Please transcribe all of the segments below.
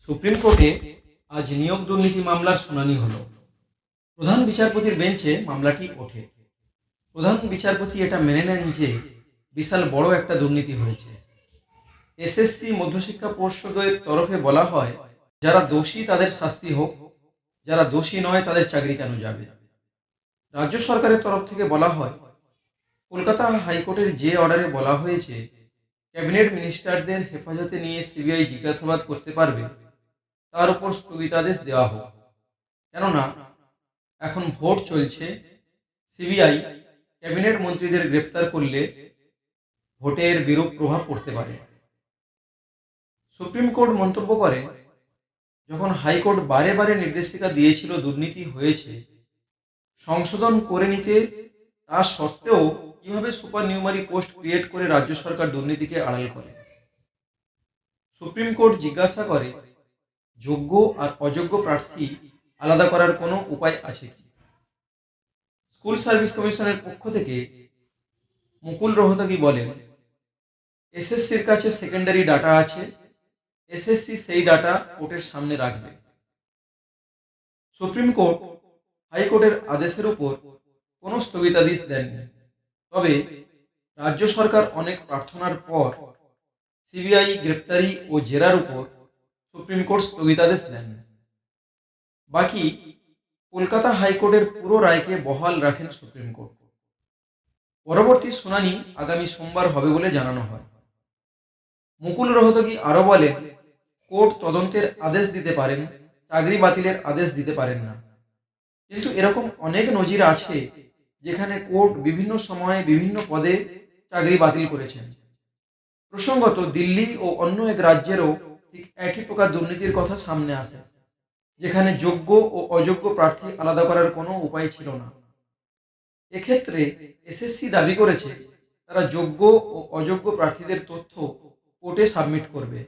Supreme কোর্টে আজ নিয়োগ দুর্নীতি মামলার শুনানি হলো। প্রধান বিচারপতির বেঞ্চে মামলাটি ওঠে। প্রধান বিচারপতি এটা মেনে নেন যে বিশাল বড় একটা দুর্নীতি হয়েছে। এসএসসি মধ্যশিক্ষা পর্ষদের তরফে বলা হয়, যারা দোষী তাদের শাস্তি হোক, যারা দোষী নয় তাদের চাকরি কেন যাবে। রাজ্য সরকারের তরফ থেকে বলা হয়, কলকাতা হাইকোর্টের যে অর্ডারে বলা হয়েছে ক্যাবিনেট মিনিস্টারদের হেফাজতে নিয়ে সিবিআই জিজ্ঞাসাবাদ করতে পারবে, তার উপর স্থগিতাদেশ দেওয়া হোক। কেননা এখন ভোট চলছে, সিবিআই ক্যাবিনেট মন্ত্রীদের গ্রেপ্তার করলে ভোটের বিরূপ প্রভাব পড়তে পারে। সুপ্রিম কোর্ট মন্তব্য করে, যখন হাইকোর্ট বারে বারে নির্দেশিকা দিয়েছিল দুর্নীতি হয়েছে, সংশোধন করে নিতে, তা সত্ত্বেও কিভাবে সুপার নিউমারি পোস্ট ক্রিয়েট করে রাজ্য সরকার দুর্নীতিকে আড়াল করে। সুপ্রিম কোর্ট জিজ্ঞাসা করে, যোগ্য আর অযোগ্য প্রার্থী আলাদা করার কোনো উপায় আছে কি। স্কুল সার্ভিস কমিশনের পক্ষ থেকে মুকুল রোহতগি বলেন, এসএসসির কাছে সেকেন্ডারি ডাটা আছে, এসএসসি সেই ডাটা কোর্টের সামনে রাখবে। সুপ্রিম কোর্ট হাইকোর্টের আদেশের উপর কোনো স্থগিতাদেশ দেননি। তবে রাজ্য সরকার অনেক প্রার্থনার পর সিবিআই গ্রেপ্তারি ও জেরার উপর সুপ্রিম কোর্ট স্থগিতাদেশ দেন। বাকি কলকাতা হাইকোর্টের পুরো রায়কে বহাল রাখেন সুপ্রিম কোর্ট। পরবর্তী শুনানি আগামী সোমবার হবে বলে জানানো হয়। মুকুল রোহতগি আরো বলেন, কোর্ট তদন্তের আদেশ দিতে পারেন, চাকরি বাতিলের আদেশ দিতে পারেন না। কিন্তু এরকম অনেক নজির আছে যেখানে কোর্ট বিভিন্ন সময়ে বিভিন্ন পদে চাকরি বাতিল করেছেন। প্রসঙ্গত দিল্লি ও অন্য এক রাজ্যেরও ঠিক একই প্রকার দুর্নীতির কথা সামনে আসে, যেখানে যোগ্য ও অযোগ্য প্রার্থী আলাদা করার কোনো উপায় ছিল না। এক্ষেত্রে এসএসসি দাবি করেছে তারা যোগ্য ও অযোগ্য প্রার্থীদের তথ্য কোর্টে সাবমিট করবে,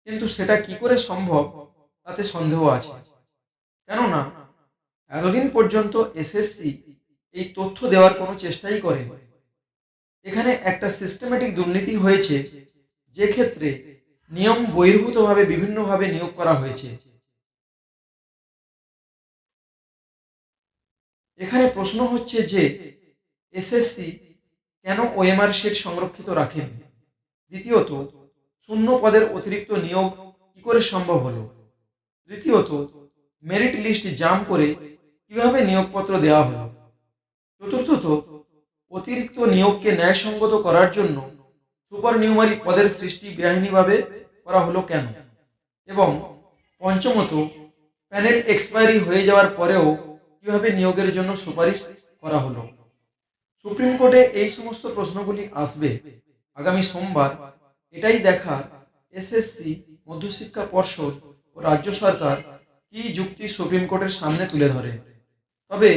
কিন্তু সেটা কি করে সম্ভব তাতে সন্দেহ আছে। কেননা এতদিন পর্যন্ত এসএসসি এই তথ্য দেওয়ার কোনো চেষ্টাই করেনি। এখানে একটা সিস্টেমেটিক দুর্নীতি হয়েছে, যে ক্ষেত্রে নিয়ম বহির্ভূতভাবে বিভিন্নভাবে নিয়োগ করা হয়েছে। এখানে প্রশ্ন হচ্ছে যে এসএসসি কেন ওএমআর শিট সংরক্ষিত রাখেন। দ্বিতীয়ত, শূন্য পদের অতিরিক্ত নিয়োগ কি করে সম্ভব হলো। তৃতীয়ত, মেরিট লিস্ট জাম করে কিভাবে নিয়োগপত্র দেওয়া হলো। চতুর্থত, অতিরিক্ত নিয়োগকে ন্যায়সঙ্গত করার জন্য সুপার নিউমারি পদের সৃষ্টি বেআইনিভাবে করা হলো কেন। এবং পঞ্চমত, প্যানেল এক্সপায়ারি হয়ে যাওয়ার পরেও কিভাবে নিয়োগের জন্য সুপারিশ করা হলো। সুপ্রিম কোর্টে এই সমস্ত প্রশ্নগুলি আসবে আগামী সোমবার। এটাই দেখার এসএসসি, মধ্যশিক্ষা পর্ষদ ও রাজ্য সরকার কি যুক্তি সুপ্রিম কোর্টের সামনে তুলে ধরে। তবে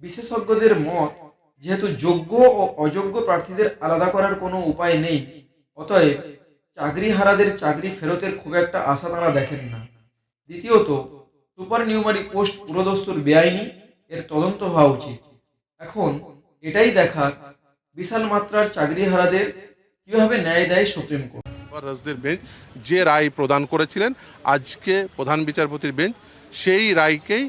বিশেষজ্ঞদের মত, যেহেতু যোগ্য ও অযোগ্য প্রার্থীদের আলাদা করার কোনো উপায় নেই, অতএব চাকরিহারাদের চাকরি ফেরতের খুব একটা আশা তারা দেখেন না। দ্বিতীয়ত, সুপার নিউমারি পোস্ট পুরোদস্তুর বেআইনি, এর তদন্ত হওয়া উচিত। এখন এটাই দেখার বিশাল মাত্রার চাকরিহারাদের কিভাবে ন্যায় দেয় সুপ্রিম কোর্ট। রাজদের বেঞ্চ যে রায় প্রদান করেছিলেন আজকে প্রধান বিচারপতির বেঞ্চ সেই রায়কেই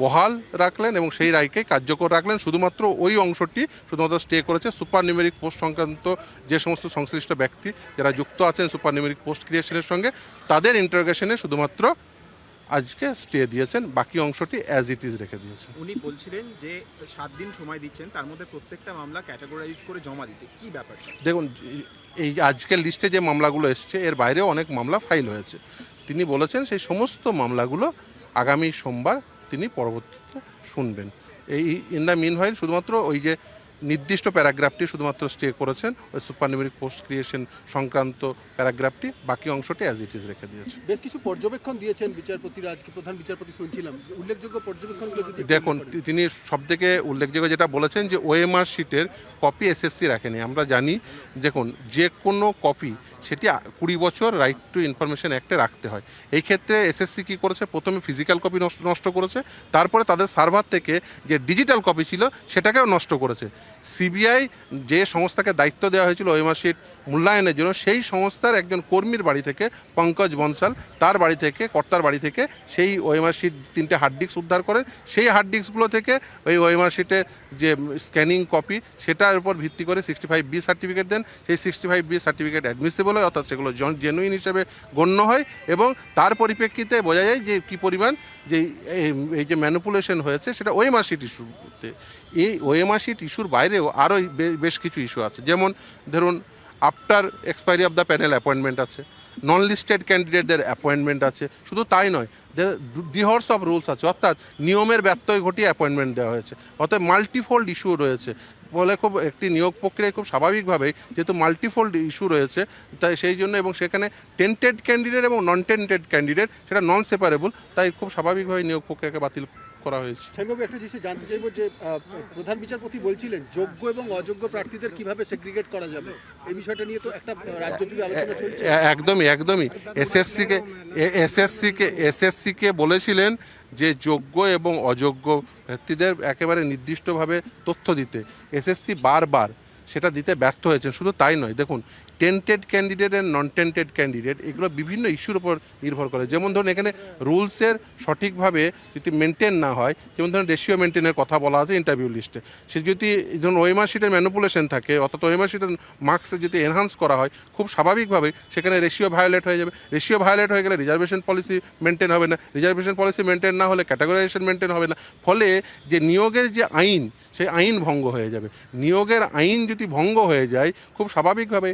বহাল রাখলেন এবং সেই রায়কেই কার্যকর রাখলেন। শুধুমাত্র ওই অংশটি শুধুমাত্র স্টে করেছে সুপার নিউমেরিক পোস্ট সংক্রান্ত যে সমস্ত সংশ্লিষ্ট ব্যক্তি যারা যুক্ত আছেন সুপার নিউমেরিক পোস্ট ক্রিয়েশনের সঙ্গে, তাদের ইন্টারোগেশনে শুধুমাত্র আজকে স্টে দিয়েছেন, বাকি অংশটি অ্যাজ ইট ইজ রেখে দিয়েছেন। উনি বলছিলেন যে 7 দিন সময় দিচ্ছেন, তার মধ্যে প্রত্যেকটা মামলা ক্যাটাগরাইজ করে জমা দিতে। কি ব্যাপারটা? দেখুন, এই আজকের লিস্টে যে মামলাগুলো এসছে এর বাইরেও অনেক মামলা ফাইল হয়েছে। তিনি বলেছেন সেই সমস্ত মামলাগুলো আগামী সোমবার তিনি পরবর্তীতে শুনবেন। এই ইন দ্য মিন হোয়াইল শুধুমাত্র ওই যে নির্দিষ্ট প্যারাগ্রাফটি শুধুমাত্র স্টে করেছেন, ওই সুপার নিউমেরিক পোস্ট ক্রিয়েশন সংক্রান্ত প্যারাগ্রাফটি, বাকি অংশটি অ্যাজ ইট ইজ রেখে দিয়েছে। বেশ কিছু পর্যবেক্ষণ দিয়েছেন বিচারপতিরা, আজকে প্রধান বিচারপতি শুনছিলাম, উল্লেখযোগ্য পর্যবেক্ষণগুলো যদি দেখুন, তিনি সবথেকে উল্লেখযোগ্য যেটা বলেছেন যে ওএমআর শিটের কপি এসএসসি রাখেনি। আমরা জানি, দেখুন, যে কোনো কপি সেটি 20 বছর রাইট টু ইনফরমেশন অ্যাক্টে রাখতে হয়। এই ক্ষেত্রে এসএসসি কী করেছে, প্রথমে ফিজিক্যাল কপি নষ্ট করেছে, তারপরে তাদের সার্ভার থেকে যে ডিজিটাল কপি ছিল সেটাকেও নষ্ট করেছে। সিবিআই যে সংস্থাকে দায়িত্ব দেওয়া হয়েছিল ওএমআর শিট মূল্যায়নের জন্য, সেই সংস্থা সংস্থার একজন কর্মীর বাড়ি থেকে, পঙ্কজ বনসাল, তার বাড়ি থেকে, কর্তার বাড়ি থেকে সেই ওএমআর শিট 3টে হার্ড ডিস্ক উদ্ধার করেন। সেই হার্ড ডিস্কগুলো থেকে ওই ওএমআর শিটের যে স্ক্যানিং কপি সেটার উপর ভিত্তি করে 65B সার্টিফিকেট দেন। সেই 65B সার্টিফিকেট অ্যাডমিসিবল হয়, অর্থাৎ সেগুলো জেনুইন হিসেবে গণ্য হয় এবং তার পরিপ্রেক্ষিতে বোঝা যায় যে কী পরিমাণ যে এই যে ম্যানিপুলেশন হয়েছে সেটা ওএমআর শিট ইস্যু করতে। এই ওএমআর শিট ইস্যুর বাইরেও আরও বেশ কিছু ইস্যু আছে, যেমন ধরুন after expiry of the panel appointment আছে, নন লিস্টেড ক্যান্ডিডেটদের অ্যাপয়েন্টমেন্ট আছে, শুধু তাই নয়, ডিহর্স অফ রুলস আছে, অর্থাৎ নিয়মের ব্যত্যয় ঘটিয়ে অ্যাপয়েন্টমেন্ট দেওয়া হয়েছে। অর্থাৎ মাল্টিফোল্ড ইস্যু রয়েছে বলে খুব একটি নিয়োগ প্রক্রিয়ায় খুব স্বাভাবিকভাবেই যেহেতু মাল্টিফোল্ড ইস্যু রয়েছে তাই সেই জন্য, এবং সেখানে টেন্টেড ক্যান্ডিডেট এবং নন টেন্টেড ক্যান্ডিডেট সেটা নন সেপারেবল, তাই খুব স্বাভাবিকভাবে নিয়োগ প্রক্রিয়াকে বাতিল করা হয়েছে। শাহিনবাবু, একটা জিনিস জানতে চাইবো যে প্রধান বিচারপতি বলছিলেন যোগ্য এবং অযোগ্য প্রার্থীদের কিভাবে সেগ্রিগেট করা যাবে, এই বিষয়টা নিয়ে তো একটা রাজ্য জুড়ে আলোচনা চলছে। একদমই এসএসসিকে বলেছিলেন যে যোগ্য এবং অযোগ্য ব্যক্তিদের একেবারে নির্দিষ্টভাবে তথ্য দিতে। এসএসসি বারবার সেটা দিতে ব্যর্থ হয়েছে। শুধু তাই নয়, দেখুন tainted candidate and non tainted candidate এগুলো বিভিন্ন ইস্যুর উপর নির্ভর করে। যেমন ধরুন এখানে রুলসের সঠিকভাবে যদি মেনটেন না হয়, যেমন ধরুন রেশিও মেনটেনের কথা বলা আছে ইন্টারভিউ লিস্টে, সে যদি ধরুন ওএমআর শিটের ম্যানিপুলেশন থাকে, অর্থাৎ ওএমআর শিটের মার্কসে যদি এনহান্স করা হয়, খুব স্বাভাবিকভাবে সেখানে রেশিও ভায়োলেট হয়ে যাবে। রেশিও ভায়োলেট হয়ে গেলে রিজার্ভেশন পলিসি মেনটেন হবে না, রিজার্ভেশন পলিসি মেনটেন না হলে ক্যাটাগরাইজেশন মেনটেন হবে না, ফলে যে নিয়োগের যে আইন সেই আইন ভঙ্গ হয়ে যাবে। নিয়োগের আইন যদি ভঙ্গ হয়ে যায়, খুব স্বাভাবিকভাবে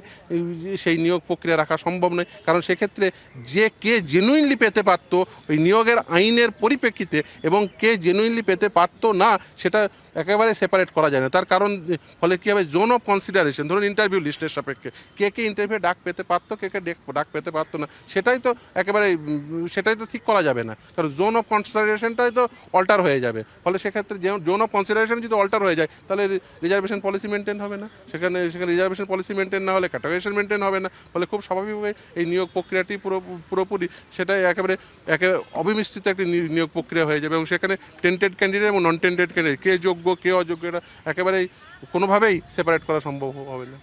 সেই নিয়োগ প্রক্রিয়া রাখা সম্ভব নয়, কারণ সেক্ষেত্রে যে কে জেনুইনলি পেতে পারতো ওই নিয়োগের আইনের পরিপ্রেক্ষিতে এবং কে জেনুইনলি পেতে পারতো না সেটা একেবারে সেপারেট করা যায় না। তার কারণ ফলে কী হবে, জোন অফ কনসিডারেশন, ধরুন ইন্টারভিউ লিস্টের সাপেক্ষে কে ইন্টারভিউ ডাক পেতে পারতো, কে ডাক পেতে পারতো না, সেটাই তো ঠিক করা যাবে না, কারণ জোন অফ কনসিডারেশনটাই তো অল্টার হয়ে যাবে। ফলে সেক্ষেত্রে জোন অফ কনসিডারেশন যদি অল্টার হয়ে যায় তাহলে রিজার্ভেশন পলিসি মেনটেন হবে না, সেখানে রিজার্ভেশন পলিসি মেনটেন না হলে ক্যাটাগরাইজেশন মেনটেন হবে না, ফলে খুব স্বাভাবিকভাবে এই নিয়োগ প্রক্রিয়াটি পুরোপুরি সেটাই একেবারে অবিমিশ্রিত একটি নিয়োগ প্রক্রিয়া হয়ে যাবে এবং সেখানে টেন্টেড ক্যান্ডিডেট এবং নন টেন্টেড ক্যান্ডিডেট কে যোগ্য কে অযোগ্য এটা একেবারেই কোনোভাবেই সেপারেট করা সম্ভব হবে না।